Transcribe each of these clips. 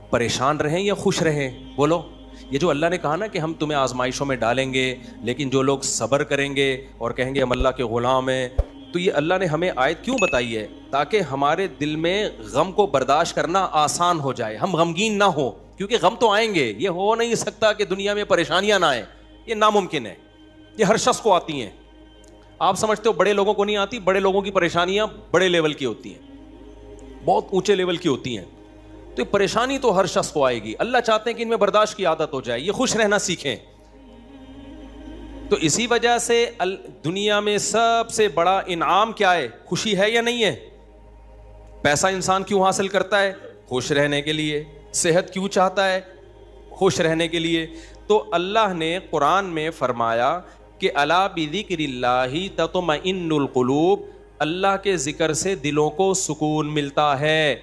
پریشان رہیں یا خوش رہیں؟ بولو. یہ جو اللہ نے کہا نا کہ ہم تمہیں آزمائشوں میں ڈالیں گے لیکن جو لوگ صبر کریں گے اور کہیں گے ہم اللہ کے غلام ہیں، تو یہ اللہ نے ہمیں آیت کیوں بتائی ہے؟ تاکہ ہمارے دل میں غم کو برداشت کرنا آسان ہو جائے، ہم غمگین نہ ہوں. کیونکہ غم تو آئیں گے، یہ ہو نہیں سکتا کہ دنیا میں پریشانیاں نہ آئیں، یہ ناممکن ہے. یہ ہر شخص کو آتی ہیں. آپ سمجھتے ہو بڑے لوگوں کو نہیں آتی؟ بڑے لوگوں کی پریشانیاں بڑے لیول کی ہوتی ہیں، بہت اونچے لیول کی ہوتی ہیں. تو یہ پریشانی تو ہر شخص کو آئے گی. اللہ چاہتے ہیں کہ ان میں برداشت کی عادت ہو جائے، یہ خوش رہنا سیکھیں. تو اسی وجہ سے دنیا میں سب سے بڑا انعام کیا ہے؟ خوشی ہے یا نہیں ہے؟ پیسہ انسان کیوں حاصل کرتا ہے؟ خوش رہنے کے لیے. صحت کیوں چاہتا ہے؟ خوش رہنے کے لیے. تو اللہ نے قرآن میں فرمایا کہ الا بذکر اللہ تطمئن القلوب، اللہ کے ذکر سے دلوں کو سکون ملتا ہے.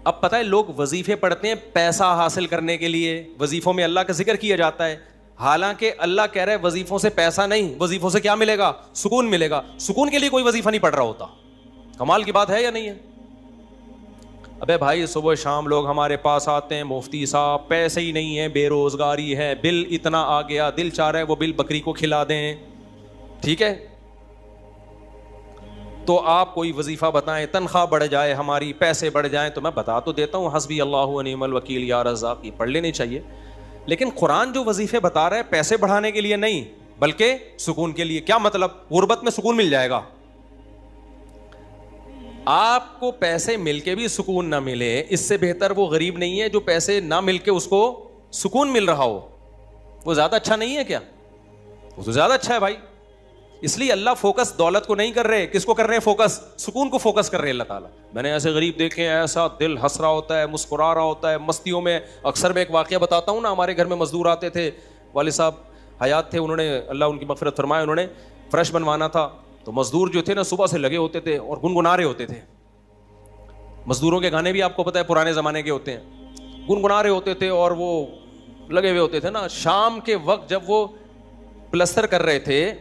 اب پتہ ہے لوگ وظیفے پڑھتے ہیں پیسہ حاصل کرنے کے لیے، وظیفوں میں اللہ کا ذکر کیا جاتا ہے، حالانکہ اللہ کہہ رہا ہے وظیفوں سے پیسہ نہیں، وظیفوں سے کیا ملے گا؟ سکون ملے گا. سکون کے لیے کوئی وظیفہ نہیں پڑھ رہا ہوتا. کمال کی بات ہے یا نہیں ہے؟ ابے بھائی صبح شام لوگ ہمارے پاس آتے ہیں، مفتی صاحب پیسے ہی نہیں ہیں، بے روزگاری ہے، بل اتنا آ گیا، دل چاہ رہا ہے وہ بل بکری کو کھلا دیں. ٹھیک ہے، تو آپ کوئی وظیفہ بتائیں، تنخواہ بڑھ جائے ہماری، پیسے بڑھ جائیں. تو میں بتا تو دیتا ہوں حسبی اللہ و نعم الوکیل یا رزاق، یہ پڑھ لینی چاہیے. لیکن قرآن جو وظیفے بتا رہا ہے پیسے بڑھانے کے لیے نہیں بلکہ سکون کے لیے. کیا مطلب؟ غربت میں سکون مل جائے گا. آپ کو پیسے مل کے بھی سکون نہ ملے، اس سے بہتر وہ غریب نہیں ہے جو پیسے نہ مل کے اس کو سکون مل رہا ہو. وہ زیادہ اچھا نہیں ہے کیا؟ وہ تو زیادہ اچھا ہے بھائی. اس لیے اللہ فوکس دولت کو نہیں کر رہے، کس کو کر رہے ہیں فوکس؟ سکون کو فوکس کر رہے ہیں اللہ تعالیٰ. میں نے ایسے غریب دیکھے ہیں، ایسا دل ہنس رہا ہوتا ہے، مسکرا رہا ہوتا ہے مستیوں میں. اکثر میں ایک واقعہ بتاتا ہوں نا، ہمارے گھر میں مزدور آتے تھے، والد صاحب حیات تھے، انہوں نے اللہ ان کی مغفرت فرمائے، انہوں نے فرش بنوانا تھا. تو مزدور جو تھے نا صبح سے لگے ہوتے تھے اور گنگنا رہے ہوتے تھے. مزدوروں کے گانے بھی آپ کو پتہ ہے پرانے زمانے کے ہوتے ہیں، گنگنا رہے ہوتے تھے اور وہ لگے ہوئے ہوتے تھے نا. شام کے وقت جب وہ پلستر کر رہے تھے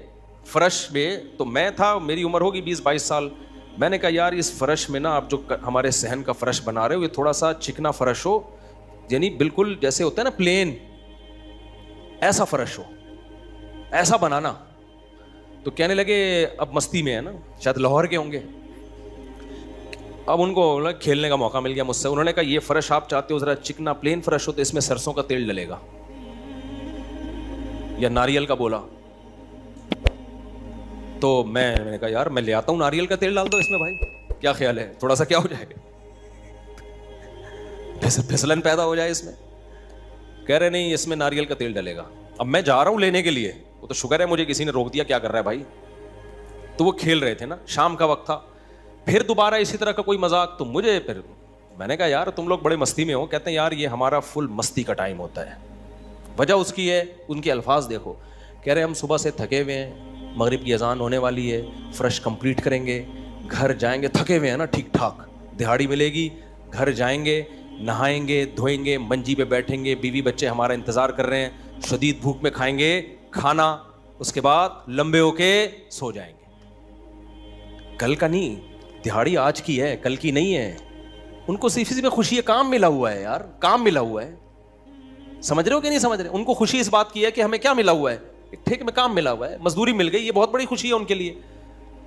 فرش میں، تو میں تھا، میری عمر ہوگی 20-22 سال. میں نے کہا یار اس فرش میں نا آپ جو ہمارے صحن کا فرش بنا رہے ہو یہ تھوڑا سا چکنا فرش ہو، یعنی بالکل جیسے ہوتا ہے نا پلین، ایسا فرش ہو، ایسا بنانا. تو کہنے لگے اب مستی میں ہے نا، شاید لاہور کے ہوں گے. اب ان کو کھیلنے کا موقع مل گیا مجھ سے. انہوں نے کہا یہ فرش آپ چاہتے ہو ذرا چکنا پلین فرش ہو تو اس میں سرسوں کا تیل ڈلے گا یا ناریل کا. بولا تو میں نے کہا یار میں لے آتا ہوں ناریل کا تیل ڈال دو اس میں بھائی، کیا خیال ہے؟ تھوڑا سا کیا ہو جائے گا، پھسلن پیدا ہو جائے اس میں. کہہ رہے نہیں اس میں ناریل کا تیل ڈلے گا. اب میں جا رہا ہوں لینے کے لیے، وہ تو شکر ہے مجھے کسی نے روک دیا، کیا کر رہا ہے بھائی. تو وہ کھیل رہے تھے نا، شام کا وقت تھا. پھر دوبارہ اسی طرح کا کوئی مذاق، تو مجھے پھر میں نے کہا یار تم لوگ بڑے مستی میں ہو. کہتے ہیں یار یہ ہمارا فل مستی کا ٹائم ہوتا ہے. وجہ اس کی ہے، ان کے الفاظ دیکھو. کہہ رہے ہم صبح سے تھکے ہوئے ہیں، مغرب کی اذان ہونے والی ہے، فرش کمپلیٹ کریں گے، گھر جائیں گے، تھکے ہوئے ہیں نا ٹھیک ٹھاک، دہاڑی ملے گی، گھر جائیں گے، نہائیں گے، دھوئیں گے، منجی پہ بیٹھیں گے، بیوی بچے ہمارا انتظار کر رہے ہیں، شدید بھوک میں کھائیں گے کھانا، اس کے بعد لمبے ہو کے سو جائیں گے. کل کا نہیں، دہاڑی آج کی ہے، کل کی نہیں ہے. ان کو صرف اسی میں خوشی ہے، کام ملا ہوا ہے یار، کام ملا ہوا ہے. سمجھ رہے ہو کہ نہیں سمجھ رہے؟ ان کو خوشی اس بات کی ہے کہ ہمیں کیا ملا ہوا ہے، ٹھیک میں کام ملا ہوا ہے، مزدوری مل گئی، یہ بہت بڑی خوشی ہے ان کے لیے.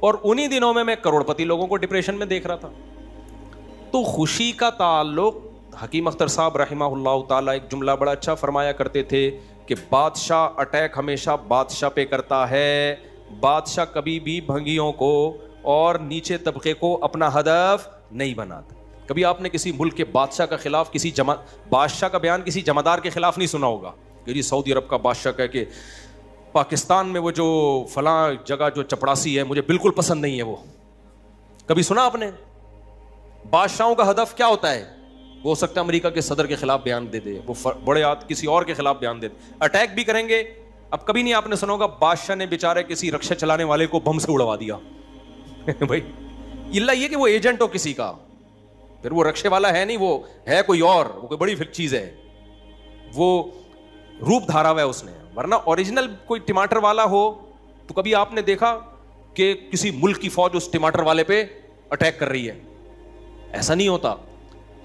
اور انہی دنوں میں کروڑ پتی لوگوں کو ڈپریشن میں دیکھ رہا تھا. تو خوشی کا تعلق، حکیم اختر صاحب رحمہ اللہ تعالیٰ ایک جملہ بڑا اچھا فرمایا کرتے تھے کہ بادشاہ اٹیک ہمیشہ بادشاہ پہ کرتا ہے، بادشاہ کبھی بھی بھنگیوں کو اور نیچے طبقے کو اپنا ہدف نہیں بناتا. کبھی آپ نے کسی ملک کے بادشاہ کا خلاف، کسی بادشاہ کا بیان کسی جمعدار کے خلاف نہیں سنا ہوگا کہ جی سعودی عرب کا بادشاہ کہہ کہ پاکستان میں وہ جو فلاں جگہ جو چپڑاسی ہے مجھے بالکل پسند نہیں ہے. وہ کبھی سنا آپ نے؟ بادشاہوں کا ہدف کیا ہوتا ہے؟ وہ ہو سکتا ہے امریکہ کے صدر کے خلاف بیان دے دے، وہ بڑے کسی اور کے خلاف بیان دے دے، اٹیک بھی کریں گے. اب کبھی نہیں آپ نے سنا ہوگا بادشاہ نے بیچارے کسی رکشہ چلانے والے کو بم سے اڑوا دیا. بھائی اللہ یہ کہ وہ ایجنٹ ہو کسی کا، پھر وہ رکشے والا ہے نہیں، وہ ہے کوئی اور، وہ کوئی بڑی چیز ہے، وہ روپ دھارا ہوا ہے اس نے. ورنہ اوریجنل کوئی ٹماٹر والا ہو تو کبھی آپ نے دیکھا کہ کسی ملک کی فوج اس ٹماٹر والے پہ اٹیک کر رہی ہے؟ ایسا نہیں ہوتا.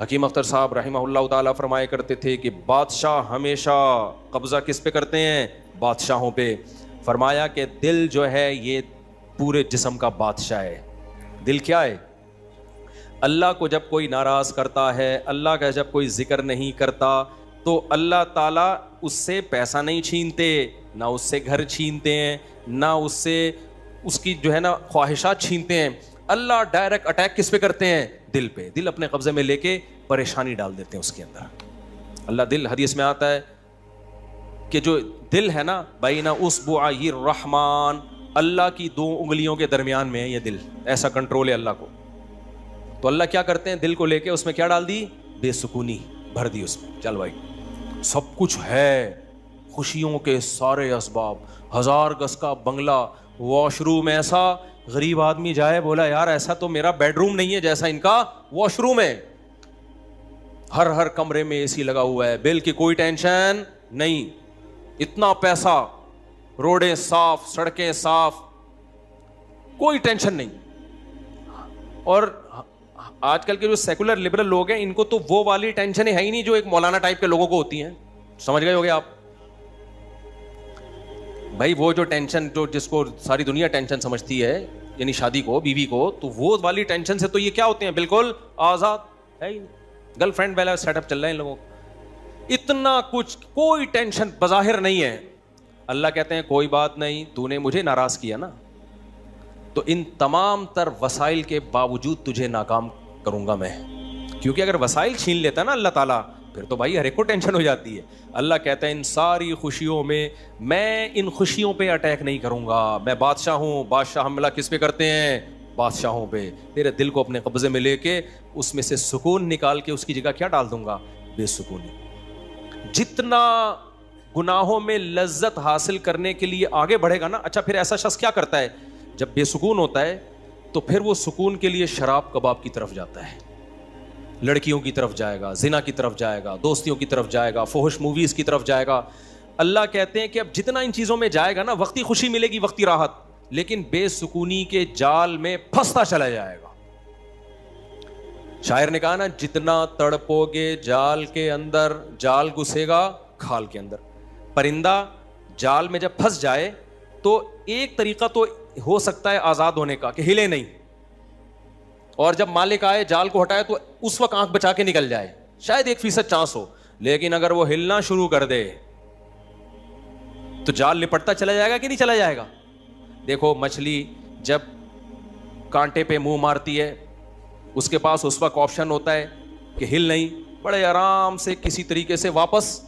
حکیم اختر صاحب رحمہ اللہ تعالیٰ فرمایا کرتے تھے کہ بادشاہ ہمیشہ قبضہ کس پہ کرتے ہیں؟ بادشاہوں پہ. فرمایا کہ دل جو ہے یہ پورے جسم کا بادشاہ ہے. دل کیا ہے؟ اللہ کو جب کوئی ناراض کرتا ہے, اللہ کا جب کوئی ذکر نہیں کرتا, تو اللہ تعالیٰ اس سے پیسہ نہیں چھینتے, نہ اس سے گھر چھینتے ہیں, نہ اس سے اس کی جو ہے نا خواہشات چھینتے ہیں. اللہ ڈائریکٹ اٹیک کس پہ کرتے ہیں؟ دل پہ. دل اپنے قبضے میں لے کے پریشانی ڈال دیتے ہیں اس کے اندر. اللہ دل, حدیث میں آتا ہے کہ جو دل ہے نا بین اصبعی الرحمن, اللہ کی 2 انگلیوں کے درمیان میں ہے یہ دل. ایسا کنٹرول ہے اللہ کو. تو اللہ کیا کرتے ہیں؟ دل کو لے کے اس میں کیا ڈال دی؟ بے سکونی بھر دی اس میں. چل بھائی سب کچھ ہے, خوشیوں کے سارے اسباب, 1000 گز کا بنگلہ, واش روم ایسا, غریب آدمی جائے بولا یار ایسا تو میرا بیڈ روم نہیں ہے جیسا ان کا واش روم ہے. ہر کمرے میں اے سی لگا ہوا ہے, بل کی کوئی ٹینشن نہیں, اتنا پیسہ, روڈیں صاف, سڑکیں صاف, کوئی ٹینشن نہیں. اور آج کل کے جو سیکولر لبرل لوگ ہیں ان کو تو وہ والی ٹینشن ہے ہی نہیں جو ایک مولانا ٹائپ کے لوگوں کو ہوتی ہیں. سمجھ گئے ہوگے آپ بھائی؟ وہ جو ٹینشن جو جس کو ساری دنیا ٹینشن سمجھتی ہے, یعنی شادی کو, بیوی کو, تو وہ والی ٹینشن سے تو یہ کیا ہوتے ہیں؟ بالکل آزاد ہے ہی نہیں. گرل فرینڈ والا سیٹ اپ چل رہے ہیں ان لوگوں کو, اتنا کچھ, کوئی ٹینشن بظاہر نہیں ہے. اللہ کہتے ہیں کوئی بات نہیں, تو نے مجھے ناراض کیا نا, تو ان تمام تر وسائل کے باوجود تجھے ناکام کروں گا میں. کیونکہ اگر وسائل چھین لیتا نا اللہ تعالیٰ, پھر تو بھائی ہر ایک کو ٹینشن ہو جاتی ہے. اللہ کہتا ہے ان ساری خوشیوں میں ان خوشیوں پہ اٹیک نہیں کروں گا. میں بادشاہ ہوں, بادشاہ حملہ کس پہ کرتے ہیں؟ بادشاہوں پہ. تیرے دل کو اپنے قبضے میں لے کے اس میں سے سکون نکال کے اس کی جگہ کیا ڈال دوں گا؟ بے سکونی. جتنا گناہوں میں لذت حاصل کرنے کے لیے آگے بڑھے گا نا. اچھا پھر ایسا شخص کیا کرتا ہے جب بے سکون ہوتا ہے؟ تو پھر وہ سکون کے لیے شراب کباب کی طرف جاتا ہے, لڑکیوں کی طرف جائے گا, زنا کی طرف جائے گا, دوستیوں کی طرف جائے گا, فحش موویز کی طرف جائے گا. اللہ کہتے ہیں کہ اب جتنا ان چیزوں میں جائے گا نا, وقتی خوشی ملے گی, وقتی راحت, لیکن بے سکونی کے جال میں پھنستا چلا جائے گا. شاعر نے کہا نا, جتنا تڑپو گے جال کے اندر, جال گھسے گا کھال کے اندر. پرندہ جال میں جب پھنس جائے تو ایک طریقہ تو ہو سکتا ہے آزاد ہونے کا کہ ہلے نہیں, اور جب مالک آئے جال کو ہٹائے تو اس وقت آنکھ بچا کے نکل جائے, شاید 1% چانس ہو. لیکن اگر وہ ہلنا شروع کر دے تو جال لپٹتا چلا جائے گا کہ نہیں چلا جائے گا؟ دیکھو مچھلی جب کانٹے پہ منہ مارتی ہے, اس کے پاس اس وقت آپشن ہوتا ہے کہ ہل نہیں, بڑے آرام سے کسی طریقے سے واپس,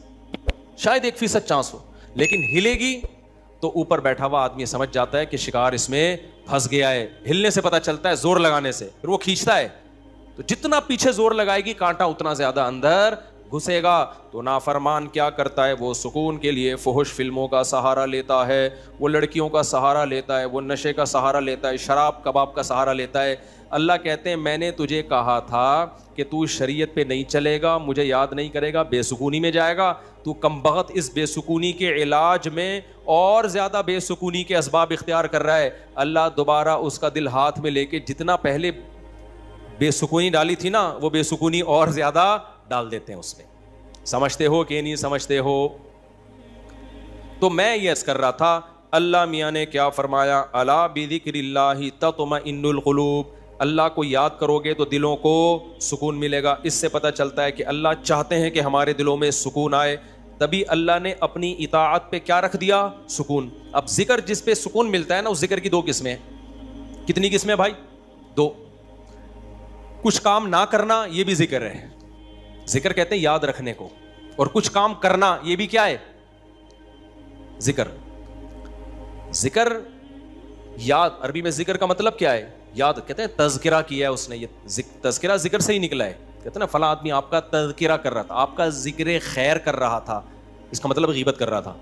شاید 1% چانس ہو, لیکن ہلے گی تو اوپر بیٹھا ہوا آدمی سمجھ جاتا ہے کہ شکار اس میں پھنس گیا ہے. ہلنے سے پتہ چلتا ہے, زور لگانے سے, پھر وہ کھینچتا ہے. تو جتنا پیچھے زور لگائے گی کانٹا اتنا زیادہ اندر گھسے گا. تو نافرمان کیا کرتا ہے؟ وہ سکون کے لیے فحش فلموں کا سہارا لیتا ہے, وہ لڑکیوں کا سہارا لیتا ہے, وہ نشے کا سہارا لیتا ہے, شراب کباب کا سہارا لیتا ہے. اللہ کہتے ہیں میں نے تجھے کہا تھا کہ تو شریعت پہ نہیں چلے گا, مجھے یاد نہیں کرے گا, بے سکونی میں جائے گا. تو کمبخت اس بے سکونی کے علاج میں اور زیادہ بے سکونی کے اسباب اختیار کر رہا ہے. اللہ دوبارہ اس کا دل ہاتھ میں لے کے جتنا پہلے بے سکونی ڈالی تھی نا, وہ بے سکونی اور زیادہ ڈال دیتے ہیں اس میں. سمجھتے ہو کہ نہیں سمجھتے ہو؟ تو میں یہ عرض کر رہا تھا, اللہ میاں نے کیا فرمایا, الا بذکر اللہ تطمئن القلوب. اللہ کو یاد کرو گے تو دلوں کو سکون ملے گا. اس سے پتہ چلتا ہے کہ اللہ چاہتے ہیں کہ ہمارے دلوں میں سکون آئے, تبھی اللہ نے اپنی اطاعت پہ کیا رکھ دیا؟ سکون. اب ذکر جس پہ سکون ملتا ہے نا, اس ذکر کی 2 قسمیں ہیں. کتنی قسمیں بھائی؟ 2. کچھ کام نہ کرنا یہ بھی ذکر ہے, ذکر کہتے ہیں یاد رکھنے کو, اور کچھ کام کرنا یہ بھی کیا ہے؟ ذکر. ذکر یاد, عربی میں ذکر کا مطلب کیا ہے؟ یاد. کہتے ہیں تذکرہ کیا ہے اس نے, یہ تذکرہ ذکر سے ہی نکلا ہے. کہتے ہیں نا فلاں آدمی آپ کا تذکرہ کر رہا تھا, آپ کا ذکر خیر کر رہا تھا, اس کا مطلب غیبت کر رہا تھا.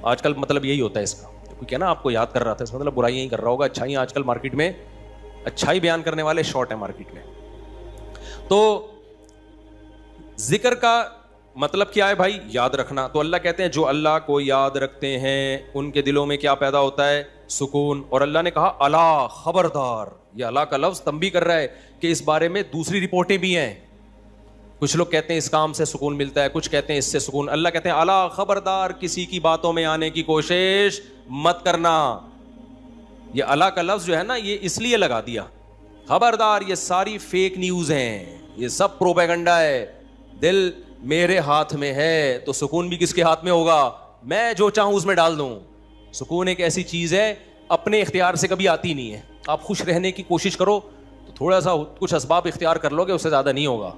آج کل مطلب یہی ہوتا ہے اس کا, کوئی کہنا آپ کو یاد کر رہا تھا, اس کا مطلب برائیاں ہی کر رہا ہوگا. اچھائیاں آج کل مارکیٹ میں, اچھائی بیان کرنے والے شارٹ ہیں مارکیٹ میں. تو ذکر کا مطلب کیا ہے بھائی؟ یاد رکھنا. تو اللہ کہتے ہیں جو اللہ کو یاد رکھتے ہیں ان کے دلوں میں کیا پیدا ہوتا ہے؟ سکون. اور اللہ نے کہا الا خبردار. یہ اللہ کا لفظ تنبیہ کر رہا ہے کہ اس بارے میں دوسری رپورٹیں بھی ہیں. کچھ لوگ کہتے ہیں اس کام سے سکون ملتا ہے, کچھ کہتے ہیں اس سے سکون. اللہ کہتے ہیں الا خبردار, کسی کی باتوں میں آنے کی کوشش مت کرنا. یہ اللہ کا لفظ جو ہے نا, یہ اس لیے لگا دیا, خبردار یہ ساری فیک نیوز ہیں, یہ سب پروپیگنڈا ہے. دل میرے ہاتھ میں ہے تو سکون بھی کس کے ہاتھ میں ہوگا؟ میں جو چاہوں اس میں ڈال دوں. سکون ایک ایسی چیز ہے اپنے اختیار سے کبھی آتی نہیں ہے. آپ خوش رہنے کی کوشش کرو تو تھوڑا سا کچھ اسباب اختیار کر لو گے, اس سے زیادہ نہیں ہوگا.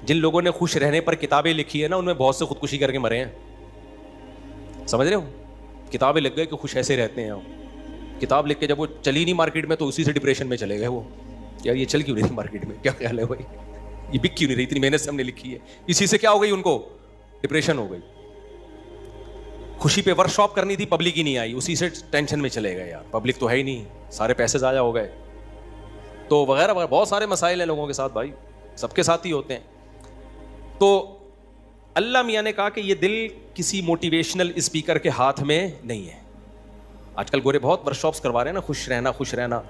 جن لوگوں نے خوش رہنے پر کتابیں لکھی ہے نا, ان میں بہت سے خودکشی کر کے مرے ہیں. سمجھ رہے ہو؟ کتابیں لکھ گئے کہ خوش ایسے رہتے ہیں. کتاب لکھ کے جب وہ چلی نہیں مارکیٹ میں تو اسی سے ڈپریشن میں چلے گئے. وہ یار یہ چل کیوں نہیں تھی مارکیٹ میں, کیا خیال ہے بھائی, یہ بک کیوں نہیں رہی, اتنی محنت سے ہم نے لکھی ہے, اسی سے کیا ہو گئی ان کو, ڈپریشن ہو گئی. خوشی پہ ورک شاپ کرنی تھی, پبلک ہی نہیں آئی, اسی سے ٹینشن میں چلے گئے. یار پبلک تو ہے ہی نہیں, سارے پیسے ضائع ہو گئے, تو وغیرہ وغیرہ بہت سارے مسائل ہیں لوگوں کے ساتھ بھائی, سب کے ساتھ ہی ہوتے ہیں. تو اللہ میاں نے کہا کہ یہ دل کسی موٹیویشنل اسپیکر کے ہاتھ میں نہیں ہے. آج کل گورے بہت ورک شاپس کروا رہے ہیں نا, خوش رہنا خوش رہنا.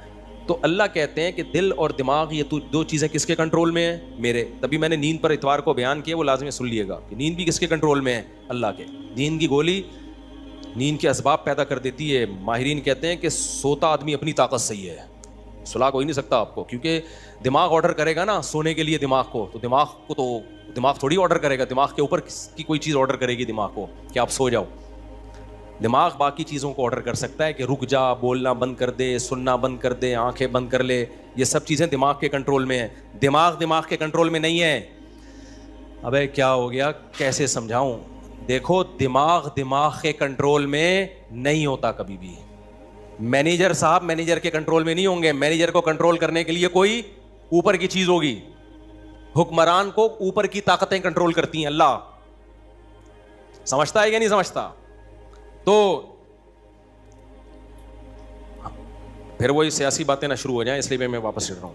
تو اللہ کہتے ہیں کہ دل اور دماغ یہ دو چیزیں کس کے کنٹرول میں ہیں؟ میرے. تبھی میں نے نیند پر اتوار کو بیان کیا, وہ لازمی سن لیے گا کہ نیند بھی کس کے کنٹرول میں ہے؟ اللہ کے. نیند کی گولی نیند کے اسباب پیدا کر دیتی ہے. ماہرین کہتے ہیں کہ سوتا آدمی اپنی طاقت سے ہی ہے, سلا کوئی نہیں سکتا آپ کو, کیونکہ دماغ آرڈر کرے گا نا سونے کے لیے دماغ کو, تو دماغ تھوڑی آرڈر کرے گا, دماغ کے اوپر کی کوئی چیز آرڈر کرے گی دماغ کو کہ آپ سو جاؤ. دماغ باقی چیزوں کو آرڈر کر سکتا ہے کہ رک جا, بولنا بند کر دے, سننا بند کر دے, آنکھیں بند کر لے. یہ سب چیزیں دماغ کے کنٹرول میں ہیں. دماغ کے کنٹرول میں نہیں ہے. ابے کیا ہو گیا, کیسے سمجھاؤں؟ دیکھو دماغ کے کنٹرول میں نہیں ہوتا کبھی بھی. مینیجر صاحب مینیجر کے کنٹرول میں نہیں ہوں گے. مینیجر کو کنٹرول کرنے کے لیے کوئی اوپر کی چیز ہوگی. حکمران کو اوپر کی طاقتیں کنٹرول کرتی ہیں. اللہ سمجھتا ہے یا نہیں سمجھتا؟ تو پھر وہی سیاسی باتیں نہ شروع ہو جائیں, اس لیے میں واپس چل رہا ہوں.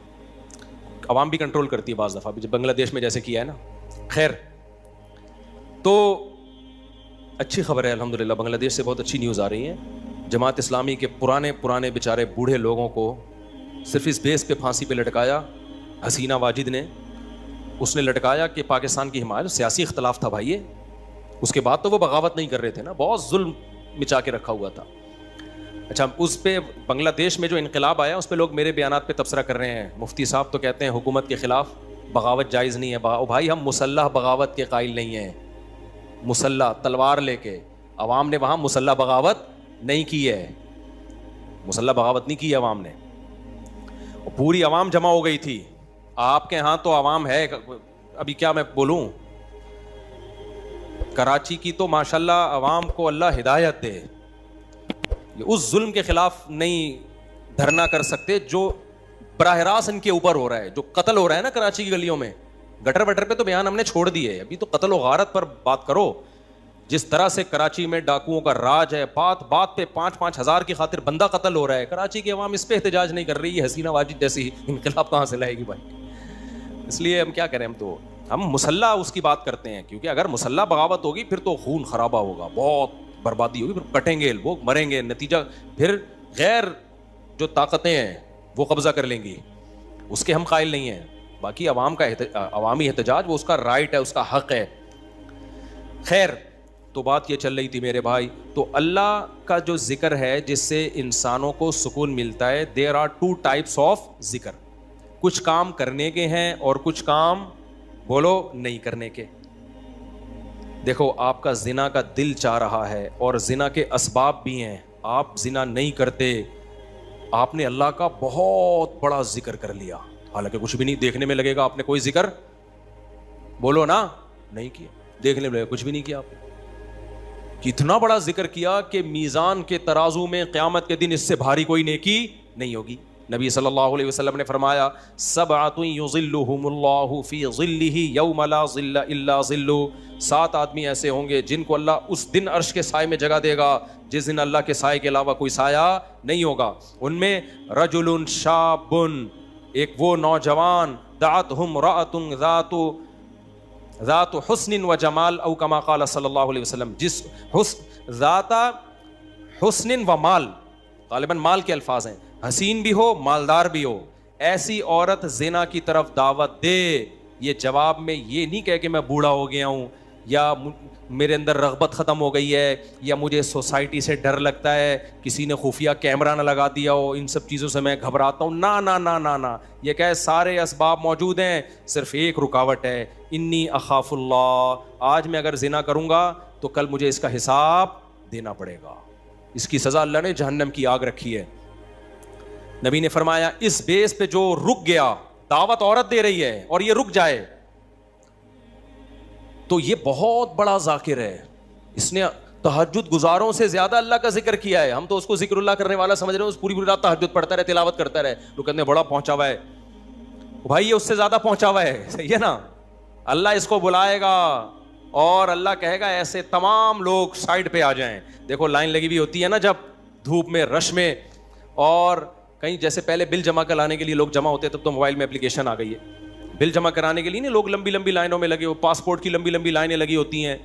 عوام بھی کنٹرول کرتی ہے بعض دفعہ, بنگلہ دیش میں جیسے کیا ہے نا. خیر, تو اچھی خبر ہے الحمدللہ, بنگلہ دیش سے بہت اچھی نیوز آ رہی ہے. جماعت اسلامی کے پرانے بیچارے بوڑھے لوگوں کو صرف اس بیس پہ پھانسی پہ لٹکایا حسینہ واجد نے. اس نے لٹکایا کہ پاکستان کی حمایت, سیاسی اختلاف تھا بھائی, اس کے بعد تو وہ بغاوت نہیں کر رہے تھے نا, بہت ظلم مچا کے رکھا ہوا تھا. اچھا, اس پہ بنگلہ دیش میں جو انقلاب آیا اس پہ لوگ میرے بیانات پہ تبصرہ کر رہے ہیں. مفتی صاحب تو کہتے ہیں حکومت کے خلاف بغاوت جائز نہیں ہے. بھائی ہم مسلح بغاوت کے قائل نہیں ہیں. مسلح تلوار لے کے, عوام نے وہاں مسلح بغاوت نہیں کی ہے, مسلح بغاوت نہیں کی ہے عوام نے. پوری عوام جمع ہو گئی تھی. آپ کے ہاں تو عوام ہے, ابھی کیا میں بولوں, کراچی کی تو ماشاءاللہ عوام کو اللہ ہدایت دے, اس ظلم کے خلاف نہیں دھرنا کر سکتے جو براہ راست ان کے اوپر ہو رہا ہے. جو قتل ہو رہا ہے نا کراچی کی گلیوں میں, گٹر وٹر پہ تو بیان ہم نے چھوڑ دیے, ابھی تو قتل و غارت پر بات کرو. جس طرح سے کراچی میں ڈاکوؤں کا راج ہے, بات پہ 5-5 ہزار کی خاطر بندہ قتل ہو رہا ہے. کراچی کی عوام اس پہ احتجاج نہیں کر رہی ہے. حسینہ واجد جیسی انقلاب کہاں سے لائے گی بھائی؟ اس لیے ہم کیا کریں, ہم مسلح اس کی بات کرتے ہیں, کیونکہ اگر مسلح بغاوت ہوگی پھر تو خون خرابہ ہوگا, بہت بربادی ہوگی, پھر کٹیں گے لوگ, مریں گے, نتیجہ پھر غیر جو طاقتیں ہیں وہ قبضہ کر لیں گی. اس کے ہم قائل نہیں ہیں. باقی عوام کا عوامی احتجاج وہ اس کا رائٹ ہے, اس کا حق ہے. خیر, تو بات یہ چل رہی تھی میرے بھائی, تو اللہ کا جو ذکر ہے جس سے انسانوں کو سکون ملتا ہے, دیر آر 2 types آف ذکر. کچھ کام کرنے کے ہیں اور کچھ کام بولو نہیں کرنے کے. دیکھو آپ کا زنا کا دل چاہ رہا ہے اور زنا کے اسباب بھی ہیں, آپ زنا نہیں کرتے, آپ نے اللہ کا بہت بڑا ذکر کر لیا, حالانکہ کچھ بھی نہیں. دیکھنے میں لگے گا آپ نے کوئی ذکر بولو نا نہیں کیا, دیکھنے میں لگے کچھ بھی نہیں کیا آپ نے. کتنا بڑا ذکر کیا کہ میزان کے ترازو میں قیامت کے دن اس سے بھاری کوئی نیکی نہیں ہوگی. نبی صلی اللہ علیہ وسلم نے فرمایا, سبعۃ یظلھم اللہ فی ظلہ یوم لا ظل الا ظلہ. 7 آدمی ایسے ہوں گے جن کو اللہ اس دن عرش کے سائے میں جگہ دے گا جس دن اللہ کے سائے کے علاوہ کوئی سایہ نہیں ہوگا. ان میں رجل شاب, ایک وہ نوجوان, دعتہ امرأۃ ذات حسن و جمال, او کما قال صلی اللہ علیہ وسلم, جس ذات حسن و مال, غالباً مال کے الفاظ ہیں, حسین بھی ہو مالدار بھی ہو, ایسی عورت زنا کی طرف دعوت دے. یہ جواب میں یہ نہیں کہے کہ میں بوڑھا ہو گیا ہوں, یا میرے اندر رغبت ختم ہو گئی ہے, یا مجھے سوسائٹی سے ڈر لگتا ہے, کسی نے خفیہ کیمرہ نہ لگا دیا ہو, ان سب چیزوں سے میں گھبراتا ہوں. نا نا نا نا نا, یہ کہے سارے اسباب موجود ہیں, صرف ایک رکاوٹ ہے, انی اخاف اللہ, آج میں اگر زنا کروں گا تو کل مجھے اس کا حساب دینا پڑے گا. اس کی سزا اللہ نے جہنم کی آگ رکھی ہے. نبی نے فرمایا اس بیس پہ جو رک گیا, دعوت عورت دے رہی ہے اور یہ رک جائے, تو یہ بہت بڑا ذاکر ہے, اس نے تہجد گزاروں سے زیادہ اللہ کا ذکر کیا ہے. ہم تو اس کو ذکر اللہ کرنے والا سمجھ رہے ہیں, اس پوری رات تہجد پڑھتا رہے, تلاوت کرتا رہے, لوگ کہتے ہیں بڑا پہنچا ہوا ہے. بھائی یہ اس سے زیادہ پہنچا ہوا ہے, صحیح ہے نا. اللہ اس کو بلائے گا اور اللہ کہے گا ایسے تمام لوگ سائڈ پہ آ جائیں. دیکھو لائن لگی ہوئی ہوتی ہے نا جب دھوپ میں, رش میں, اور کہیں جیسے پہلے بل جمع کرانے کے لیے لوگ جمع ہوتے, تب تو موبائل میں اپلیکیشن آ گئی ہے. بل جمع کرانے کے لیے نہیں لوگ لمبی لمبی لائنوں میں لگے ہو, پاسپورٹ کی لمبی لمبی لائنیں لگی ہوتی ہیں.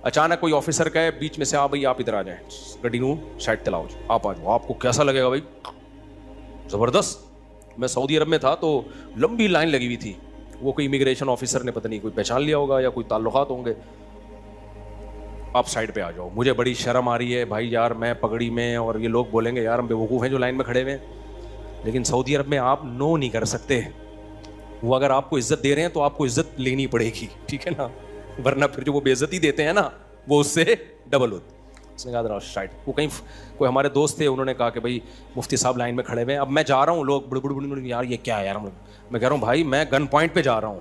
اچانک کوئی آفیسر کہے بیچ میں سے, بھائی آپ ادھر آ جائیں, گڈی نو سائڈ تلاؤ, آپ آ جاؤ. آپ کو کیسا لگے گا بھائی؟ زبردست. میں سعودی عرب میں تھا تو لمبی لائن لگی ہوئی تھی, وہ کوئی امیگریشن آفیسر نے پتہ نہیں کوئی پہچان لیا ہوگا یا کوئی تعلقات ہوں گے. آپ سائڈ پہ آ جاؤ. مجھے بڑی شرم آ رہی ہے بھائی یار, میں پگڑی میں, اور یہ لوگ بولیں گے یار ہم بیوقوف ہیں جو لائن میں کھڑے ہوئے ہیں. لیکن سعودی عرب میں آپ نو نہیں کر سکتے. وہ اگر آپ کو عزت دے رہے ہیں تو آپ کو عزت لینی پڑے گی, ٹھیک ہے نا, ورنہ پھر جو وہ بے عزتی دیتے ہیں نا وہ اس سے ڈبل ہوتی. اس نے کہا سائڈ. وہ کہیں کوئی ہمارے دوست تھے, انہوں نے کہا کہ بھائی مفتی صاحب لائن میں کھڑے ہوئے ہیں, اب میں جا رہا ہوں, لوگ بڑے بڑے یار یہ کیا ہے یار. میں کہہ رہا ہوں بھائی میں گن پوائنٹ پہ جا رہا ہوں,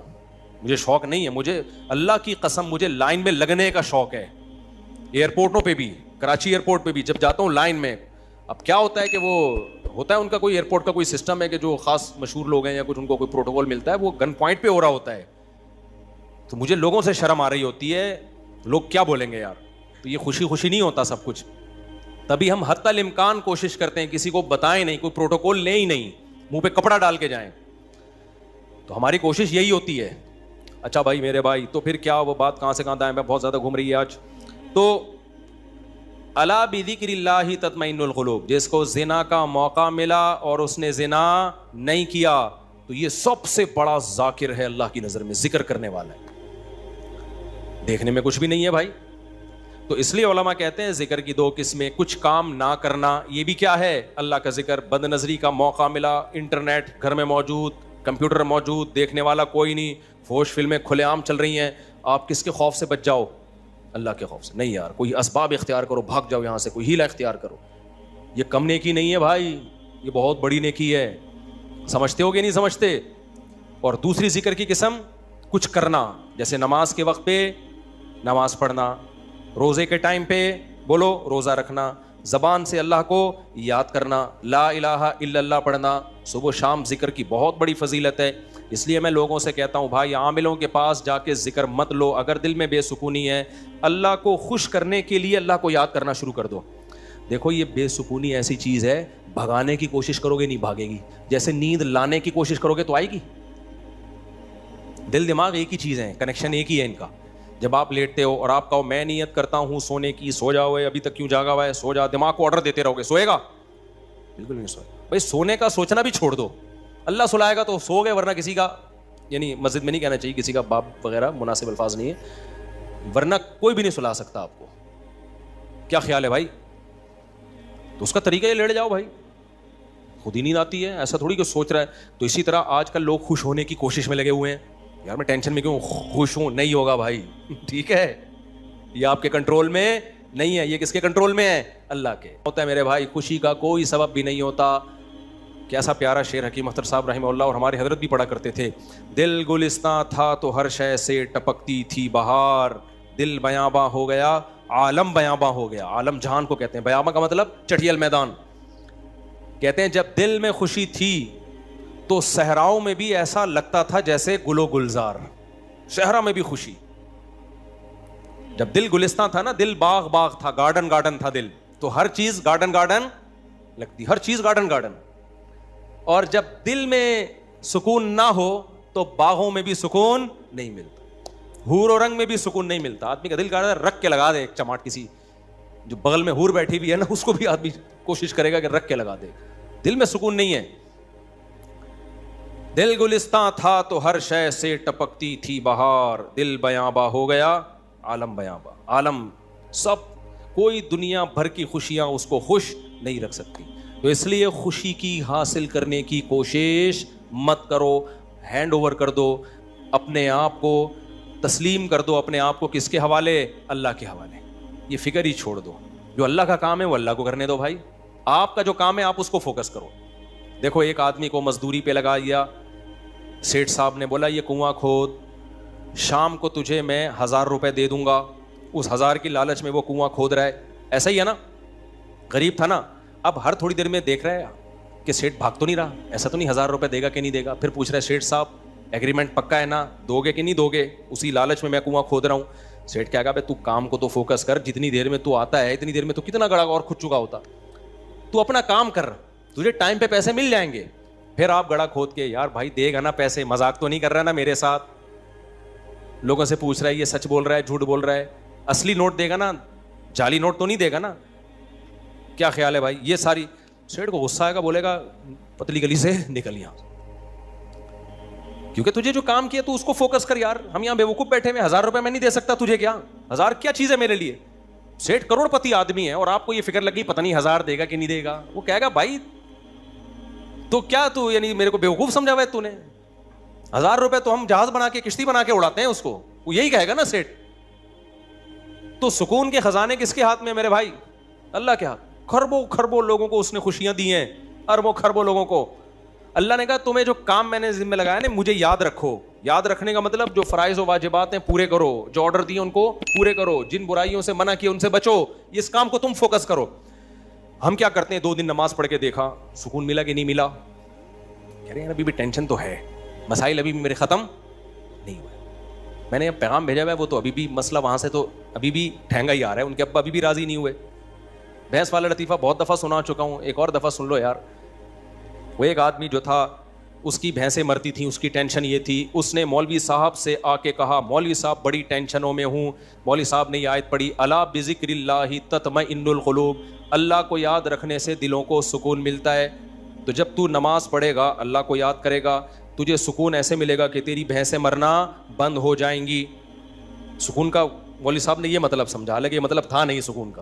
مجھے شوق نہیں ہے, مجھے اللہ کی قسم مجھے لائن میں لگنے کا شوق ہے. ایئرپورٹوں پہ بھی, کراچی ایئرپورٹ پہ بھی جب جاتا ہوں لائن میں, اب کیا ہوتا ہے کہ وہ ہوتا ہے ان کا کوئی ایئرپورٹ کا کوئی سسٹم ہے کہ جو خاص مشہور لوگ ہیں یا کچھ ان کو کوئی پروٹوکول ملتا ہے, وہ گن پوائنٹ پہ ہو رہا ہوتا ہے. تو مجھے لوگوں سے شرم آ رہی ہوتی ہے, لوگ کیا بولیں گے یار. تو یہ خوشی خوشی نہیں ہوتا سب کچھ. تبھی ہم حتی الامکان کوشش کرتے ہیں کسی کو بتائیں نہیں, کوئی پروٹوکول لیں ہی نہیں, منہ پہ کپڑا ڈال کے جائیں. تو ہماری کوشش یہی ہوتی ہے. اچھا بھائی میرے بھائی, تو پھر کیا وہ بات کہاں سے کہاں دائیں, میں بہت زیادہ گھوم رہی ہے آج. تو الا بذکر اللہ تطمئن القلوب, جس کو زنا کا موقع ملا اور اس نے زنا نہیں کیا تو یہ سب سے بڑا ذاکر ہے اللہ کی نظر میں, ذکر کرنے والا ہے. دیکھنے میں کچھ بھی نہیں ہے بھائی. تو اس لیے علماء کہتے ہیں ذکر کی دو قسمیں, کچھ کام نہ کرنا, یہ بھی کیا ہے اللہ کا ذکر. بد نظری کا موقع ملا, انٹرنیٹ گھر میں موجود, کمپیوٹر موجود, دیکھنے والا کوئی نہیں, فوش فلمیں کھلے عام چل رہی ہیں, آپ کس کے خوف سے بچ جاؤ؟ اللہ کے خوف سے. نہیں یار, کوئی اسباب اختیار کرو, بھاگ جاؤ یہاں سے, کوئی ہیلا اختیار کرو. یہ کم نیکی نہیں ہے بھائی, یہ بہت بڑی نیکی ہے. سمجھتے ہو کہ نہیں سمجھتے؟ اور دوسری ذکر کی قسم کچھ کرنا, جیسے نماز کے وقت پہ نماز پڑھنا, روزے کے ٹائم پہ بولو روزہ رکھنا, زبان سے اللہ کو یاد کرنا, لا الہ الا اللہ پڑھنا, صبح شام ذکر کی بہت بڑی فضیلت ہے. اس لیے میں لوگوں سے کہتا ہوں بھائی عاملوں کے پاس جا کے ذکر مت لو. اگر دل میں بے سکونی ہے, اللہ کو خوش کرنے کے لیے اللہ کو یاد کرنا شروع کر دو. دیکھو یہ بے سکونی ایسی چیز ہے, بھگانے کی کوشش کرو گے نہیں بھاگے گی, جیسے نیند لانے کی کوشش کرو گے تو آئے گی. دل دماغ ایک ہی چیز ہے, کنیکشن ایک ہی ہے ان کا. جب آپ لیٹتے ہو اور آپ کہو میں نیت کرتا ہوں سونے کی, سو جاؤ, ابھی تک کیوں جاگا ہوا ہے, سو جا, دماغ کو آرڈر دیتے رہو گے, سوئے گا؟ بالکل نہیں سوئے. بھائی سونے کا سوچنا بھی چھوڑ دو, اللہ سلائے گا تو سو گئے, ورنہ کسی کا, یعنی مسجد میں نہیں کہنا چاہیے, کسی کا باپ وغیرہ مناسب الفاظ نہیں ہے, ورنہ کوئی بھی نہیں سلا سکتا آپ کو. کیا خیال ہے بھائی؟ تو اس کا طریقہ یہ لیٹ جاؤ بھائی, خود ہی نیند آتی ہے, ایسا تھوڑی کہ سوچ رہا ہے. تو اسی طرح آج کل لوگ خوش ہونے کی کوشش میں لگے ہوئے ہیں, یار میں ٹینشن میں کیوں, خوش ہوں, نہیں ہوگا بھائی, ٹھیک ہے, یہ آپ کے کنٹرول میں نہیں ہے. یہ کس کے کنٹرول میں ہے؟ اللہ کے. ہوتا ہے میرے بھائی, خوشی کا کوئی سبب بھی نہیں ہوتا. کیسا پیارا شعر حکیم اختر صاحب رحمہ اللہ اور ہمارے حضرت بھی پڑھا کرتے تھے, دل گلستاں تھا تو ہر شے سے ٹپکتی تھی بہار, دل بیاباں ہو گیا عالم بیاباں ہو گیا. عالم جہان کو کہتے ہیں, بیاباں کا مطلب چٹھیل میدان. کہتے ہیں جب دل میں خوشی تھی تو صحراؤں میں بھی ایسا لگتا تھا جیسے گل و گلزار, صحرا میں بھی خوشی. جب دل گلستان تھا نا, دل باغ باغ تھا, گارڈن گارڈن تھا دل, تو ہر چیز گارڈن گارڈن لگتی, ہر چیز گارڈن گارڈن. اور جب دل میں سکون نہ ہو تو باغوں میں بھی سکون نہیں ملتا, حور و رنگ میں بھی سکون نہیں ملتا. آدمی کا دل کرتا ہے رکھ کے لگا دے ایک چماٹ کسی جو بغل میں حور بیٹھی بھی ہے نا اس کو بھی آدمی کوشش کرے گا کہ رکھ کے لگا دے. دل میں سکون نہیں ہے. دل گلستان تھا تو ہر شے سے ٹپکتی تھی بہار, دل بیاباں ہو گیا عالم بیاباں. عالم سب, کوئی دنیا بھر کی خوشیاں اس کو خوش نہیں رکھ سکتی. تو اس لیے خوشی کی حاصل کرنے کی کوشش مت کرو, ہینڈ اوور کر دو اپنے آپ کو, تسلیم کر دو اپنے آپ کو. کس کے حوالے؟ اللہ کے حوالے. یہ فکر ہی چھوڑ دو, جو اللہ کا کام ہے وہ اللہ کو کرنے دو بھائی. آپ کا جو کام ہے آپ اس کو فوکس کرو. دیکھو ایک آدمی کو مزدوری پہ لگا دیا, سیٹھ صاحب نے بولا یہ کنواں کھود, شام کو تجھے میں 1000 روپے دے دوں گا. اس 1000 کی لالچ میں وہ کنواں کھود رہا ہے. ایسا ہی ہے نا, غریب تھا نا. اب ہر تھوڑی دیر میں دیکھ رہا ہے کہ سیٹھ بھاگ تو نہیں رہا, ایسا تو نہیں 1000 روپے دے گا کہ نہیں دے گا. پھر پوچھ رہا ہے سیٹھ صاحب ایگریمنٹ پکا ہے نا, دو گے کہ نہیں دو گے؟ اسی لالچ میں کنواں کھود رہا ہوں. سیٹھ کیا کہا بھائی تو کام کو تو فوکس کر, جتنی دیر میں تو آتا ہے اتنی دیر میں تو کتنا گڑا اور کھود چکا ہوتا. تو اپنا کام کر, تجھے ٹائم پہ پیسے مل جائیں گے. پھر آپ گڑا کھود کے, یار بھائی دے گا نا پیسے, مذاق تو نہیں کر رہا نا میرے ساتھ. لوگوں سے پوچھ رہا ہے یہ سچ بول رہا ہے جھوٹ بول رہا ہے, اصلی نوٹ دے گا نا, جعلی نوٹ تو نہیں دے گا نا. کیا خیال ہے بھائی؟ یہ ساری سیٹھ کو غصہ آئے گا, بولے گا پتلی گلی سے نکل یہاں, کیونکہ تجھے جو کام کیا تو اس کو فوکس کر. یار ہم یہاں بیوقوف بیٹھے ہوئے, 1000 روپے میں نہیں دے سکتا تجھے, کیا 1000 کیا چیز ہے میرے لیے؟ سیٹھ کروڑ پتی آدمی ہے اور آپ کو یہ فکر لگی پتہ نہیں 1000 دے گا کہ نہیں دے گا. وہ کہے گا بھائی تو کیا تو یعنی میرے کو بیوقوف سمجھا ہوا ہے تو نے؟ 1000 روپے تو ہم جہاز بنا کے کشتی بنا کے اڑاتے ہیں اس کو. وہ یہی کہے گا نا سیٹھ. تو سکون کے خزانے کس کے ہاتھ میں میرے بھائی؟ اللہ کے ہاتھ. خربوں خربوں لوگوں کو اس نے خوشیاں دی ہیں, اربوں خربوں لوگوں کو. اللہ نے کہا تمہیں جو کام میں نے ذمہ لگایا نا مجھے یاد رکھو. یاد رکھنے کا مطلب جو فرائض و واجبات ہیں پورے کرو, جو آرڈر دیے ان کو پورے کرو, جن برائیوں سے منع کیا ان سے بچو. اس کام کو تم فوکس کرو. ہم کیا کرتے ہیں, 2 دن نماز پڑھ کے دیکھا سکون ملا کہ نہیں ملا. کہہ رہے ہیں ابھی بھی ٹینشن تو ہے, مسائل ابھی بھی میرے ختم نہیں ہوئے. میں نے پیغام بھیجا ہوا ہے, وہ تو ابھی بھی مسئلہ وہاں سے تو ابھی بھی ٹھہنگا ہی آ رہا ہے. ان کے ابا ابھی بھی راضی نہیں ہوئے. بحث والا لطیفہ بہت دفعہ سنا چکا ہوں, ایک اور دفعہ سن لو یار. وہ ایک آدمی جو تھا اس کی بھینسیں مرتی تھیں, اس کی ٹینشن یہ تھی. اس نے مولوی صاحب سے آ کے کہا مولوی صاحب بڑی ٹینشنوں میں ہوں. مولوی صاحب نے یہ آیت پڑھی الا بذکر اللہ تطمئن القلوب, اللہ کو یاد رکھنے سے دلوں کو سکون ملتا ہے. تو جب تو نماز پڑھے گا, اللہ کو یاد کرے گا, تجھے سکون ایسے ملے گا کہ تیری بھینسیں مرنا بند ہو جائیں گی. سکون کا مولوی صاحب نے یہ مطلب سمجھا, حالانکہ یہ مطلب تھا نہیں سکون کا,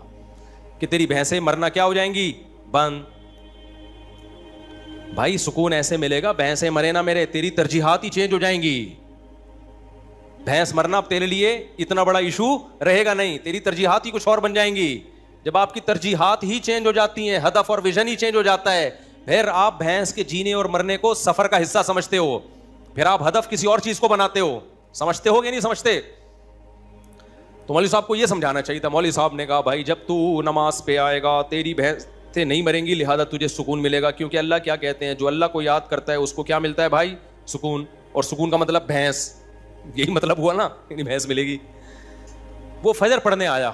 کہ تیری بھینسیں مرنا کیا ہو جائیں گی؟ بند. بھائی سکون ایسے ملے گا, بھینسیں مرے نہ میرے, تیری ترجیحات ہی چینج ہو جائیں گی. بھینس مرنا اب تیرے لیے اتنا بڑا ایشو رہے گا نہیں, تیری ترجیحات ہی کچھ اور بن جائیں گی. جب آپ کی ترجیحات ہی چینج ہو جاتی ہیں, ہدف اور ویژن ہی چینج ہو جاتا ہے, پھر آپ بھینس کے جینے اور مرنے کو سفر کا حصہ سمجھتے ہو, پھر آپ ہدف کسی اور چیز کو بناتے ہو. سمجھتے ہو کہ نہیں سمجھتے؟ تو مولوی صاحب کو یہ سمجھانا چاہیے تھا. مولوی صاحب نے کہا بھائی جب تو نماز پہ آئے گا تیری بھینس نہیں مریں گی, لہذا تجھے سکون ملے گا. کیونکہ اللہ کیا کہتے ہیں, جو اللہ کو یاد کرتا ہے اس کو کیا ملتا ہے بھائی؟ سکون. اور سکون کا مطلب بھینس, یہی مطلب ہوا نا, یعنی بھینس ملے گی. وہ فجر پڑھنے آیا,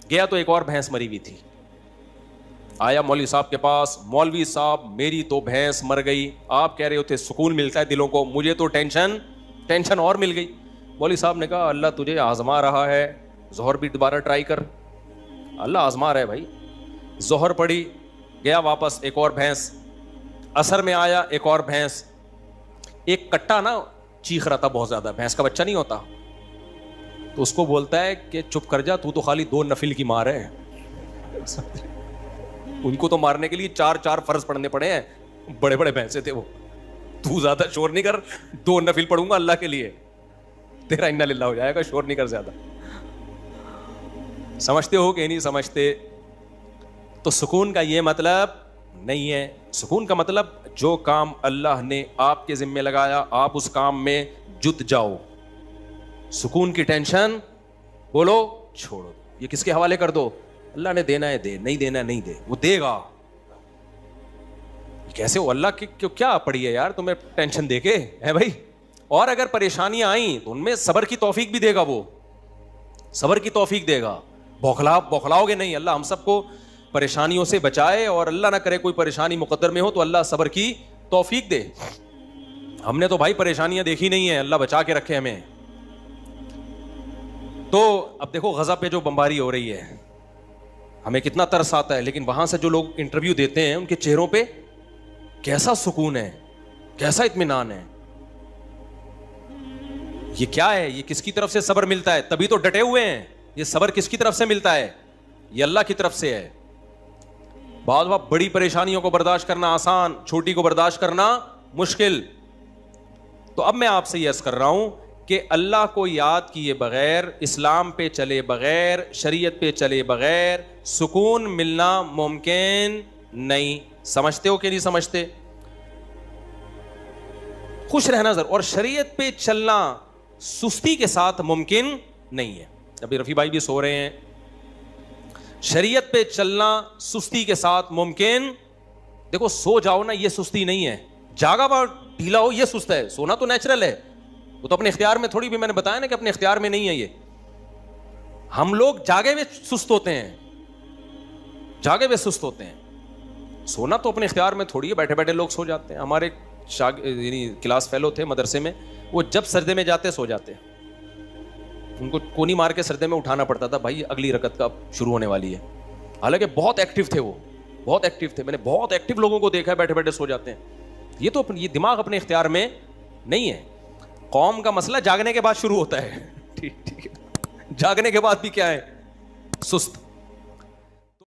گیا تو ایک اور بھینس مری ہوئی تھی. آیا مولوی صاحب کے پاس, مولوی صاحب میری تو بھینس مر گئی, آپ کہہ رہے ہوتے سکون ملتا ہے دلوں کو, مجھے تو ٹینشن اور مل گئی. مولوی صاحب نے کہا اللہ تجھے آزما رہا ہے, ظہر بھی دوبارہ ٹرائی کر. اللہ آزما رہا ہے بھائی. ظہر پڑی, گیا واپس, ایک اور بھینس. عصر میں آیا, ایک اور بھینس. ایک کٹا نا چیخ رہا تھا بہت زیادہ, بھینس کا بچہ نہیں ہوتا, تو اس کو بولتا ہے کہ چپ کر جا, تو خالی 2 نفل کی مار ہے. ان کو تو مارنے کے لیے 4 فرض پڑھنے پڑے ہیں, بڑے بڑے بھینسے تھے وہ. تو زیادہ شور نہیں کر, 2 نفل پڑھوں گا اللہ کے لیے, تیرا انا للہ ہو جائے گا, شور نہیں کر زیادہ. سمجھتے ہو کہ نہیں سمجھتے؟ تو سکون کا یہ مطلب نہیں ہے. سکون کا مطلب جو کام اللہ نے آپ کے ذمہ لگایا آپ اس کام میں جت جاؤ. سکون کی ٹینشن بولو چھوڑو, یہ کس کے حوالے کر دو. اللہ نے دینا ہے دے, نہیں دینا ہے نہیں دے, وہ دے گا. کیسے ہو اللہ کی کیا پڑی ہے یار تمہیں ٹینشن دے کے ہے بھائی. اور اگر پریشانیاں آئیں تو ان میں صبر کی توفیق بھی دے گا, وہ صبر کی توفیق دے گا. بوکھلاؤ گے نہیں. اللہ ہم سب کو پریشانیوں سے بچائے, اور اللہ نہ کرے کوئی پریشانی مقدر میں ہو تو اللہ صبر کی توفیق دے. ہم نے تو بھائی پریشانیاں دیکھی نہیں ہیں, اللہ بچا کے رکھے ہمیں. تو اب دیکھو غزہ پہ جو بمباری ہو رہی ہے, ہمیں کتنا ترس آتا ہے, لیکن وہاں سے جو لوگ انٹرویو دیتے ہیں ان کے چہروں پہ کیسا سکون ہے, کیسا اطمینان ہے. یہ کیا ہے؟ یہ کس کی طرف سے صبر ملتا ہے؟ تبھی تو ڈٹے ہوئے ہیں. یہ صبر کس کی طرف سے ملتا ہے؟ یہ اللہ کی طرف سے ہے. بعض وقت بڑی پریشانیوں کو برداشت کرنا آسان, چھوٹی کو برداشت کرنا مشکل. تو اب میں آپ سے یہ عرض کر رہا ہوں کہ اللہ کو یاد کیے بغیر, اسلام پہ چلے بغیر, شریعت پہ چلے بغیر سکون ملنا ممکن نہیں. سمجھتے ہو کہ نہیں سمجھتے؟ خوش رہنا ضرور, اور شریعت پہ چلنا سستی کے ساتھ ممکن نہیں ہے. ابھی رفیع بھائی بھی سو رہے ہیں. شریعت پہ چلنا سستی کے ساتھ ممکن, دیکھو سو جاؤ نا, یہ سستی نہیں ہے. جاگا ہوا ڈھیلا ہو یہ سست ہے. سونا تو نیچرل ہے, وہ تو اپنے اختیار میں تھوڑی, بھی میں نے بتایا نا کہ اپنے اختیار میں نہیں ہے. یہ ہم لوگ جاگے ہوئے سست ہوتے ہیں, جاگے ہوئے سست ہوتے ہیں. سونا تو اپنے اختیار میں تھوڑی ہے, بیٹھے بیٹھے لوگ سو جاتے ہیں. ہمارے یعنی کلاس فیلو تھے مدرسے میں, وہ جب سجدے میں جاتے سو جاتے. ان کو کونی مار کے سجدے میں اٹھانا پڑتا تھا, بھائی اگلی رکعت کا شروع ہونے والی ہے. حالانکہ بہت ایکٹیو تھے, وہ بہت ایکٹیو تھے. میں نے بہت ایکٹیو لوگوں کو دیکھا ہے بیٹھے بیٹھے سو جاتے ہیں. یہ تو یہ دماغ اپنے اختیار میں نہیں ہے. قوم کا مسئلہ جاگنے کے بعد شروع ہوتا ہے. ٹھیک ہے, جاگنے کے بعد بھی کیا ہے؟ سست.